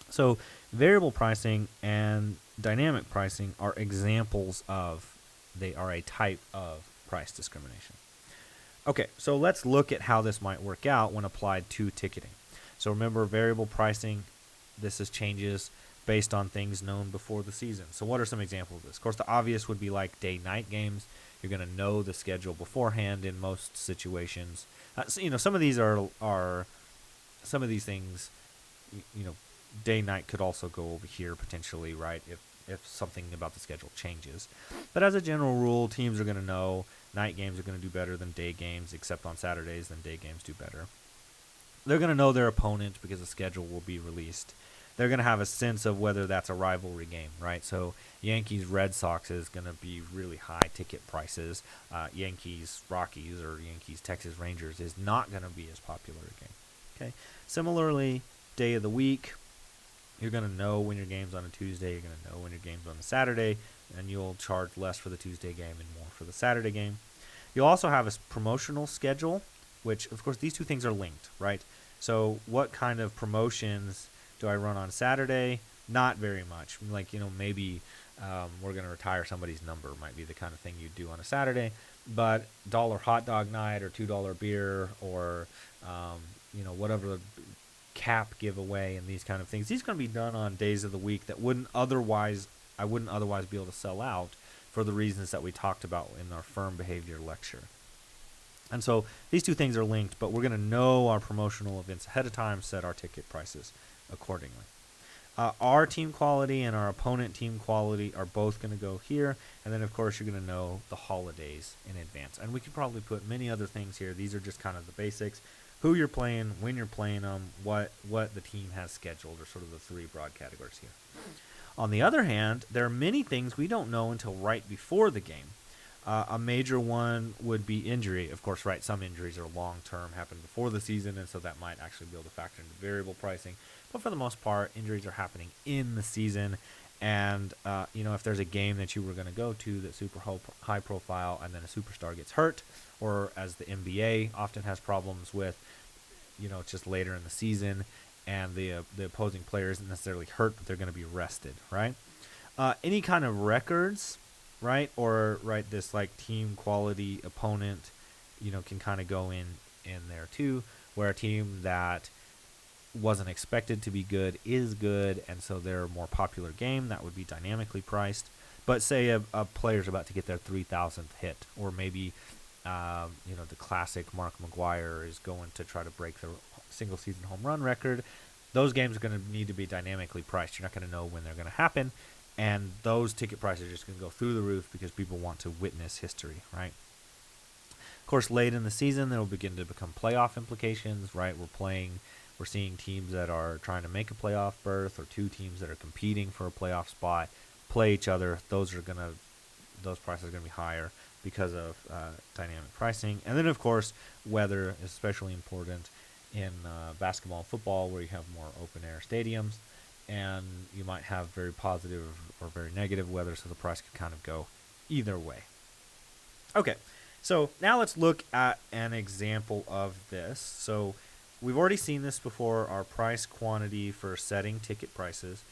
So variable pricing and dynamic pricing are examples of, they are a type of price discrimination. Okay, so let's look at how this might work out when applied to ticketing. So remember, variable pricing, this is changes based on things known before the season. So what are some examples of this? Of course, the obvious would be like day-night games. You're going to know the schedule beforehand in most situations. Some of these are some of these things, day-night could also go over here potentially, right, if something about the schedule changes. But as a general rule, teams are going to know night games are going to do better than day games, except on Saturdays, then day games do better. They're going to know their opponent because the schedule will be released. They're going to have a sense of whether that's a rivalry game, right? So Yankees-Red Sox is going to be really high ticket prices. Yankees-Rockies or Yankees-Texas Rangers is not going to be as popular a game. Okay. Similarly, day of the week, you're going to know when your game's on a Tuesday. You're going to know when your game's on a Saturday, and you'll charge less for the Tuesday game and more for the Saturday game. You'll also have a promotional schedule, which, of course, these two things are linked, right? So what kind of promotions do I run on Saturday? Not very much. Like, maybe we're going to retire somebody's number might be the kind of thing you do on a Saturday. But $1 hot dog night or $2 beer or, whatever the cap giveaway and these kind of things. These are going to be done on days of the week that I wouldn't otherwise be able to sell out for the reasons that we talked about in our firm behavior lecture. And so these two things are linked, but we're going to know our promotional events ahead of time, set our ticket prices accordingly. Our team quality and our opponent team quality are both going to go here. And then, of course, you're going to know the holidays in advance. And we could probably put many other things here. These are just kind of the basics. Who you're playing, when you're playing them, what the team has scheduled are sort of the three broad categories here. On the other hand, there are many things we don't know until right before the game. A major one would be injury. Of course, right, some injuries are long-term, happen before the season, and so that might actually be able to factor into variable pricing. But for the most part, injuries are happening in the season. And, if there's a game that you were going to go to that's super high profile and then a superstar gets hurt, or as the NBA often has problems with, it's just later in the season and the opposing player isn't necessarily hurt, but they're going to be rested, right? Any kind of records, right, or this like team quality opponent, can kind of go in there too, where a team that wasn't expected to be good is good, and so they're a more popular game that would be dynamically priced. But say a player's about to get their 3,000th hit, or maybe the classic Mark McGwire is going to try to break the single season home run record. Those games are going to need to be dynamically priced. You're not going to know when they're going to happen, and those ticket prices are just going to go through the roof because people want to witness history, right? Of course, late in the season, there will begin to become playoff implications, right? We're seeing teams that are trying to make a playoff berth, or two teams that are competing for a playoff spot play each other. Those prices are going to be higher because of dynamic pricing. And then, of course, weather is especially important in basketball and football, where you have more open-air stadiums, and you might have very positive or very negative weather, so the price can kind of go either way. Okay, so now let's look at an example of this. So we've already seen this before, our price quantity for setting ticket prices.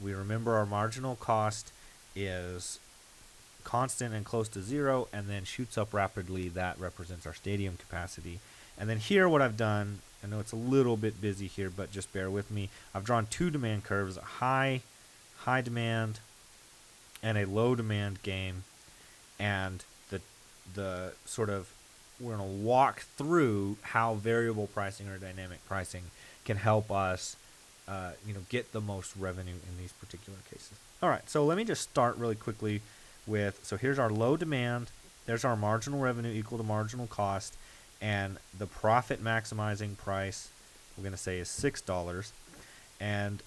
We remember our marginal cost is constant and close to zero, and then shoots up rapidly. That represents our stadium capacity. And then here what I've done, I know it's a little bit busy here, but just bear with me. I've drawn two demand curves, a high demand and a low demand game, and the sort of, we're going to walk through how variable pricing or dynamic pricing can help us get the most revenue in these particular cases. All right, so let me just start really quickly with, so here's our low demand, there's our marginal revenue equal to marginal cost, and the profit maximizing price we're going to say is $6. And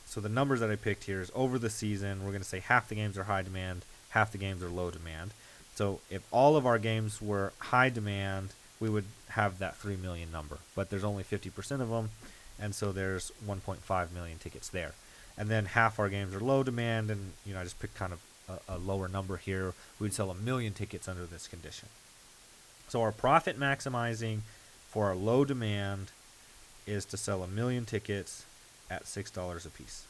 so the numbers that I picked here is over the season, we're going to say half the games are high demand, half the games are low demand. So if all of our games were high demand, we would have that 3 million number, but there's only 50% of them, and so there's 1.5 million tickets there. And then half our games are low demand, and I just picked kind of a lower number here. We'd sell 1 million tickets under this condition. So our profit maximizing for our low demand is to sell 1 million tickets at $6 a piece.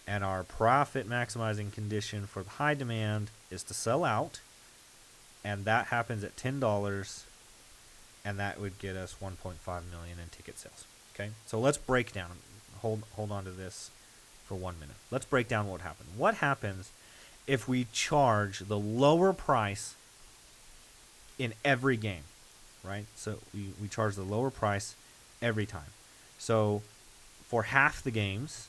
And our profit maximizing condition for the high demand is to sell out, and that happens at $10, and that would get us 1.5 million in ticket sales. Okay, so let's break down. Hold on to this for 1 minute. Let's break down what happened. What happens if we charge the lower price in every game, right? So we charge the lower price every time. So for half the games,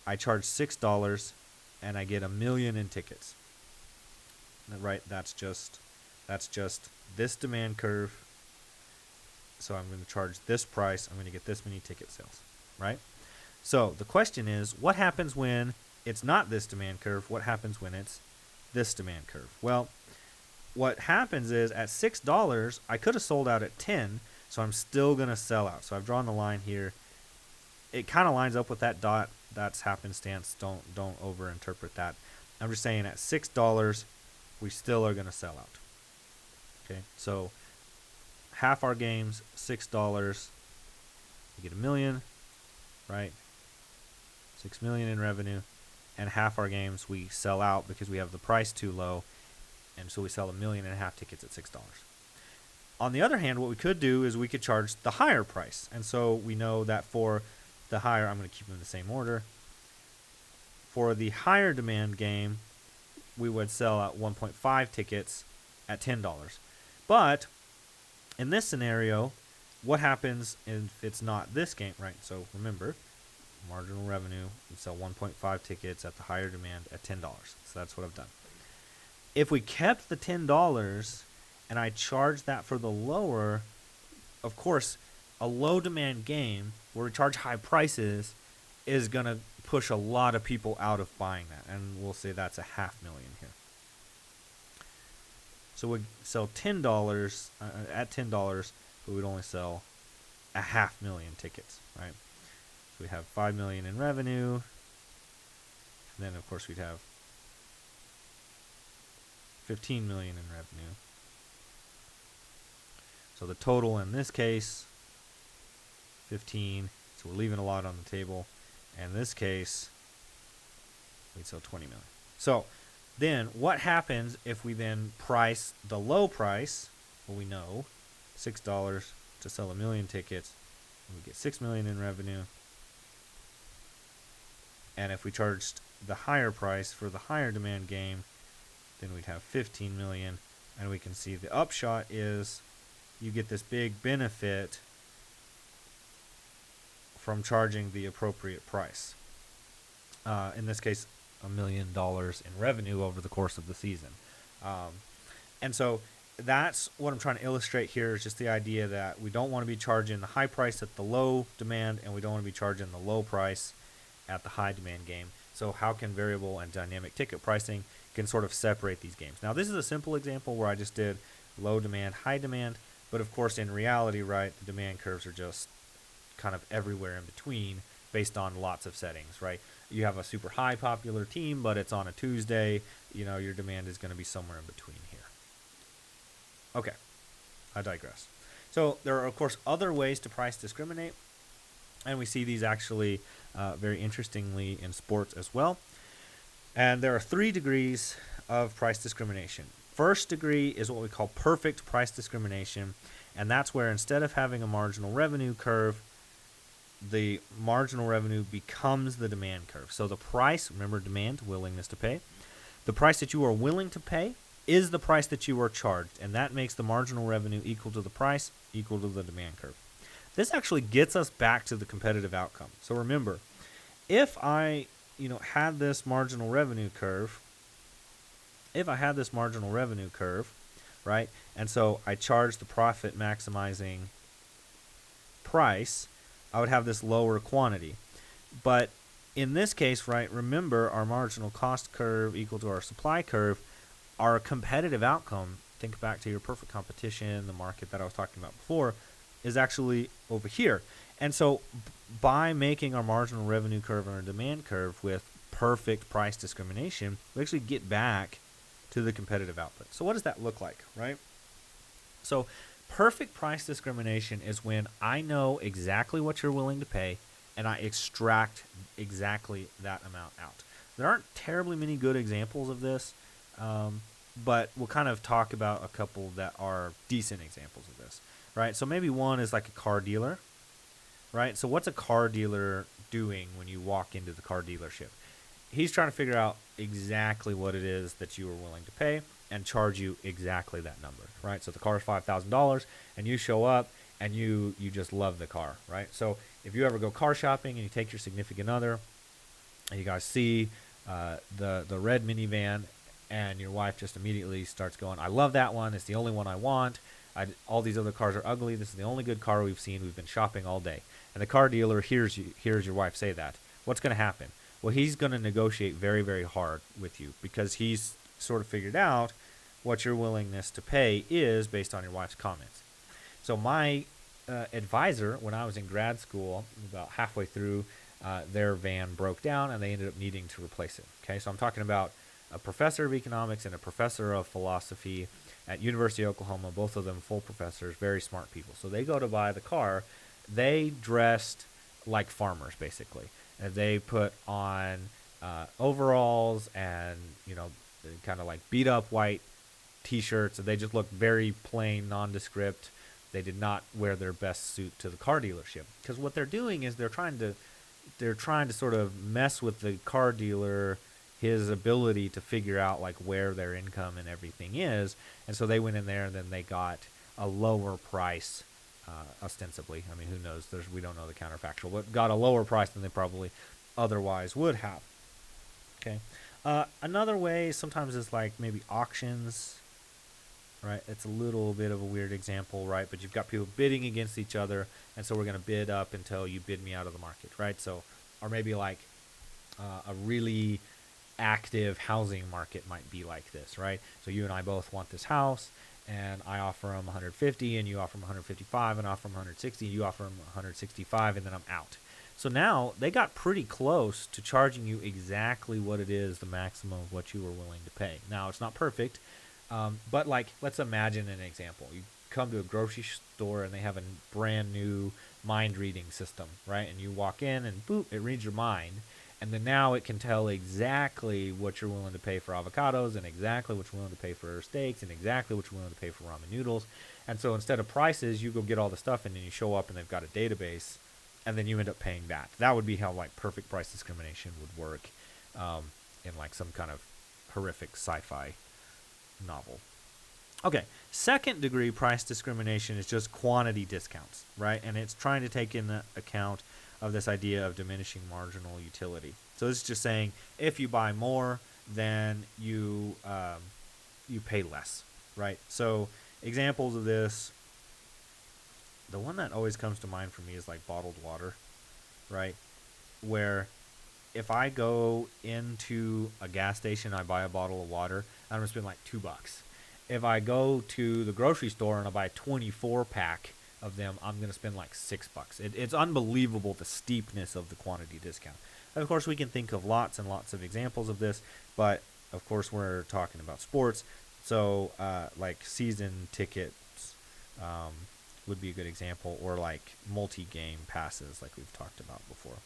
I charge $6, and I get 1 million in tickets. Right, that's just this demand curve. So I'm going to charge this price, I'm going to get this many ticket sales, right? So the question is, what happens when it's not this demand curve? What happens when it's this demand curve? Well, what happens is at $6, I could have sold out at 10, so I'm still going to sell out. So I've drawn the line here. It kind of lines up with that dot. That's happenstance. Don't overinterpret that. I'm just saying at $6, we still are going to sell out. Okay, so half our games, $6, we get 1 million, right? 6 million in revenue, and half our games we sell out because we have the price too low, and so we sell 1.5 million tickets at $6. On the other hand, what we could do is we could charge the higher price, and so we know that for the higher, I'm going to keep them in the same order. For the higher demand game, we would sell out 1.5 tickets at $10. But in this scenario, what happens if it's not this game, right? So remember, marginal revenue, we sell 1.5 tickets at the higher demand at $10. So that's what I've done. If we kept the $10 and I charged that for the lower, of course, a low demand game where we charge high prices is going to push a lot of people out of buying that, and we'll say that's 500,000 here. So we sell $10 at $10, but we'd only sell 500,000 tickets, right? So we have 5 million in revenue, and then of course we'd have 15 million in revenue. So the total in this case, 15. So we're leaving a lot on the table. And in this case, we'd sell 20 million. So then what happens if we then price the low price? Well, we know $6 to sell 1 million tickets, and we get 6 million in revenue. And if we charged the higher price for the higher demand game, then we'd have 15 million. And we can see the upshot is you get this big benefit from charging the appropriate price. In this case, $1 million in revenue over the course of the season. And so that's what I'm trying to illustrate here, is just the idea that we don't want to be charging the high price at the low demand, and we don't want to be charging the low price at the high demand game. So how can variable and dynamic ticket pricing can sort of separate these games? Now, this is a simple example where I just did low demand, high demand, but of course in reality, right, the demand curves are just kind of everywhere in between based on lots of settings, right? You have a super high popular team, but it's on a Tuesday, your demand is going to be somewhere in between here. Okay, I digress. So there are, of course, other ways to price discriminate, and we see these actually very interestingly in sports as well. And there are 3 degrees of price discrimination. First degree is what we call perfect price discrimination, and that's where instead of having a marginal revenue curve, the marginal revenue becomes the demand curve. So the price, remember demand, willingness to pay, the price that you are willing to pay is the price that you are charged, and that makes the marginal revenue equal to the price, equal to the demand curve. This actually gets us back to the competitive outcome. So remember, if I had this marginal revenue curve, right, and so I charge the profit maximizing price, I would have this lower quantity. But in this case, right, remember our marginal cost curve equal to our supply curve, our competitive outcome, think back to your perfect competition, the market that I was talking about before, is actually over here. And so by making our marginal revenue curve and our demand curve with perfect price discrimination, we actually get back to the competitive output. So what does that look like, right? So perfect price discrimination is when I know exactly what you're willing to pay and I extract exactly that amount out. There aren't terribly many good examples of this, but we'll kind of talk about a couple that are decent examples of this, right? So maybe one is like a car dealer, right? So what's a car dealer doing when you walk into the car dealership? He's trying to figure out exactly what it is that you are willing to pay and charge you exactly that number, right? So the car is $5,000 and you show up and you just love the car, right? So if you ever go car shopping and you take your significant other and you guys see the red minivan and your wife just immediately starts going, I love that one. It's the only one I want. All these other cars are ugly. This is the only good car we've seen. We've been shopping all day. And the car dealer hears your wife say that. What's going to happen? Well, he's going to negotiate very, very hard with you because he's sort of figured out what your willingness to pay is based on your wife's comments. So my advisor, when I was in grad school, about halfway through, their van broke down and they ended up needing to replace it. Okay, so I'm talking about a professor of economics and a professor of philosophy at University of Oklahoma, both of them full professors, very smart people. So they go to buy the car. They dressed like farmers, basically. And they put on overalls and, kind of like beat up white T-shirts. And they just looked very plain, nondescript. They did not wear their best suit to the car dealership. Because what they're doing is they're trying to sort of mess with the car dealer, his ability to figure out like where their income and everything is. And so they went in there and then they got a lower price, ostensibly. I mean, who knows? We don't know the counterfactual, but got a lower price than they probably otherwise would have. Okay. Another way sometimes is like maybe auctions, right? It's a little bit of a weird example, right? But you've got people bidding against each other, and so we're going to bid up until you bid me out of the market, right? So, or maybe like a really active housing market might be like this, right? So you and I both want this house, and I offer them 150, and you offer them 155, and I offer them 160, and you offer them 165, and then I'm out. So now they got pretty close to charging you exactly what it is, the maximum of what you were willing to pay. Now, it's not perfect, but like, let's imagine an example. You come to a grocery store and they have a brand new mind reading system, right? And you walk in and boop, it reads your mind. And then now it can tell exactly what you're willing to pay for avocados and exactly what you're willing to pay for steaks and exactly what you're willing to pay for ramen noodles. And so instead of prices, you go get all the stuff and then you show up and they've got a database and then you end up paying that. That would be how like perfect price discrimination would work in like some kind of horrific sci-fi novel. Okay, second degree price discrimination is just quantity discounts, right? And it's trying to take into account of this idea of diminishing marginal utility. So this is just saying if you buy more, then you pay less, right? So examples of this, the one that always comes to mind for me is like bottled water, right? Where if I go into a gas station, I buy a bottle of water, I'm gonna spend like $2. If I go to the grocery store and I buy a 24 pack of them, I'm going to spend like $6. It's unbelievable the steepness of the quantity discount. And of course, we can think of lots and lots of examples of this, but of course, we're talking about sports. So like season tickets would be a good example, or like multi-game passes like we've talked about before.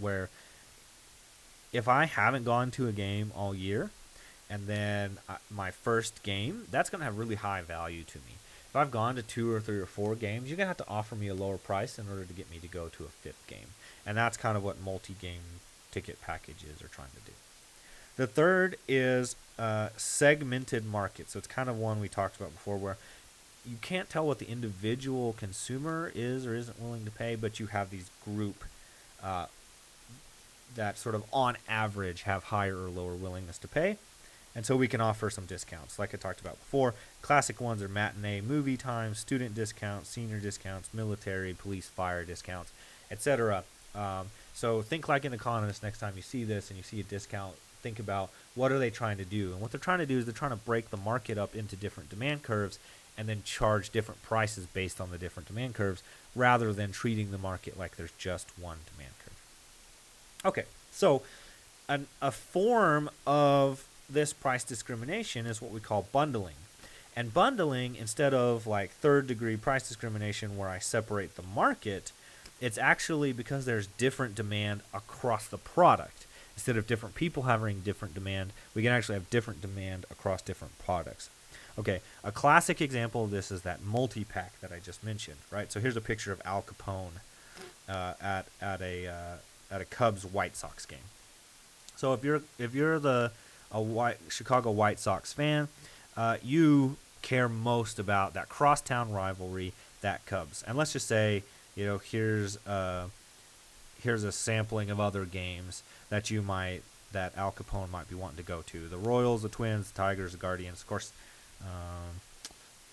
Where if I haven't gone to a game all year, and then my first game, that's going to have really high value to me. If I've gone to 2 or 3 or 4 games, you're going to have to offer me a lower price in order to get me to go to a 5th game. And that's kind of what multi-game ticket packages are trying to do. The third is segmented market. So it's kind of one we talked about before, where you can't tell what the individual consumer is or isn't willing to pay, but you have these group that sort of on average have higher or lower willingness to pay. And so we can offer some discounts. Like I talked about before, classic ones are matinee movie times, student discounts, senior discounts, military, police, fire discounts, etc. So think like an economist next time you see this and you see a discount, think about what are they trying to do. And what they're trying to do is they're trying to break the market up into different demand curves and then charge different prices based on the different demand curves, rather than treating the market like there's just one demand curve. Okay, so a form of this price discrimination is what we call bundling. And bundling, instead of like third degree price discrimination where I separate the market, it's actually because there's different demand across the product. Instead of different people having different demand, we can actually have different demand across different products. Okay, a classic example of this is that multi-pack that I just mentioned, right? So here's a picture of Al Capone at a Cubs White Sox game. So if you're a Chicago White Sox fan, you care most about that crosstown rivalry, that Cubs. And let's just say, here's a sampling of other games that Al Capone might be wanting to go to. The Royals, the Twins, the Tigers, the Guardians. Of course,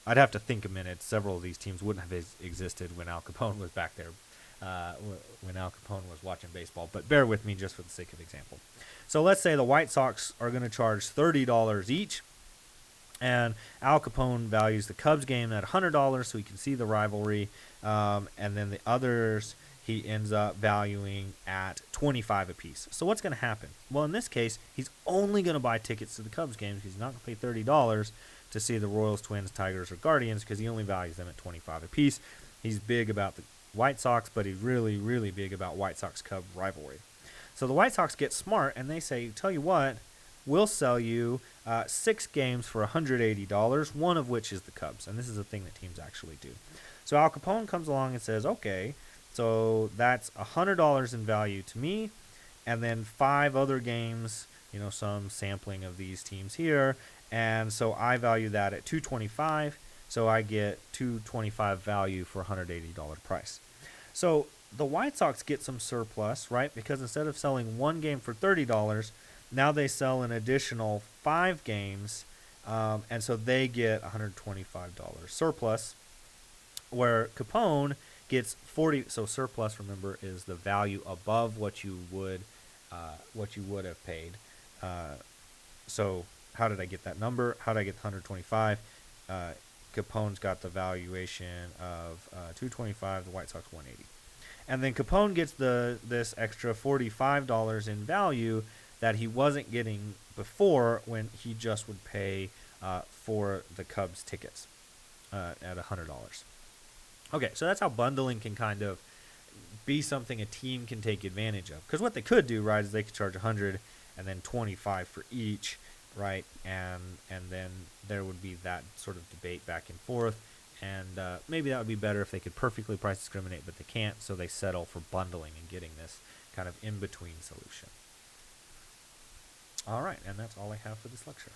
I'd have to think a minute. Several of these teams wouldn't have existed when Al Capone was back there, when Al Capone was watching baseball. But bear with me just for the sake of example. So let's say the White Sox are going to charge $30 each, and Al Capone values the Cubs game at $100, so he can see the rivalry, and then the others he ends up valuing at $25 apiece. So what's going to happen? Well, in this case, he's only going to buy tickets to the Cubs games. He's not going to pay $30 to see the Royals, Twins, Tigers, or Guardians, because he only values them at $25 apiece. He's big about the White Sox, but he's really, really big about White Sox-Cub rivalry. So the White Sox get smart, and they say, tell you what, we'll sell you 6 games for $180, one of which is the Cubs. And this is a thing that teams actually do. So Al Capone comes along and says, okay, so that's $100 in value to me, and then 5 other games, some sampling of these teams here, and so I value that at $225, so I get $225 value for $180 price. So the White Sox get some surplus, right? Because instead of selling one game for $30, now they sell an additional 5 games, and so they get $125 surplus, where Capone gets 40. So surplus, remember, is the value above what you would have paid. So how did I get that number? How did I get 125? Capone's got the valuation of 225. The White Sox 180. And then Capone gets this extra $45 in value that he wasn't getting before, when he just would pay for the Cubs tickets at $100. Okay, so that's how bundling can kind of be something a team can take advantage of. Because what they could do, right, is they could charge $100 and then $25 for each, right? And then there would be that sort of debate back and forth, And maybe that would be better if they could perfectly price discriminate, but they can't, so they settle for bundling and getting this kind of in-between solution. All right, and that's all I have for this lecture.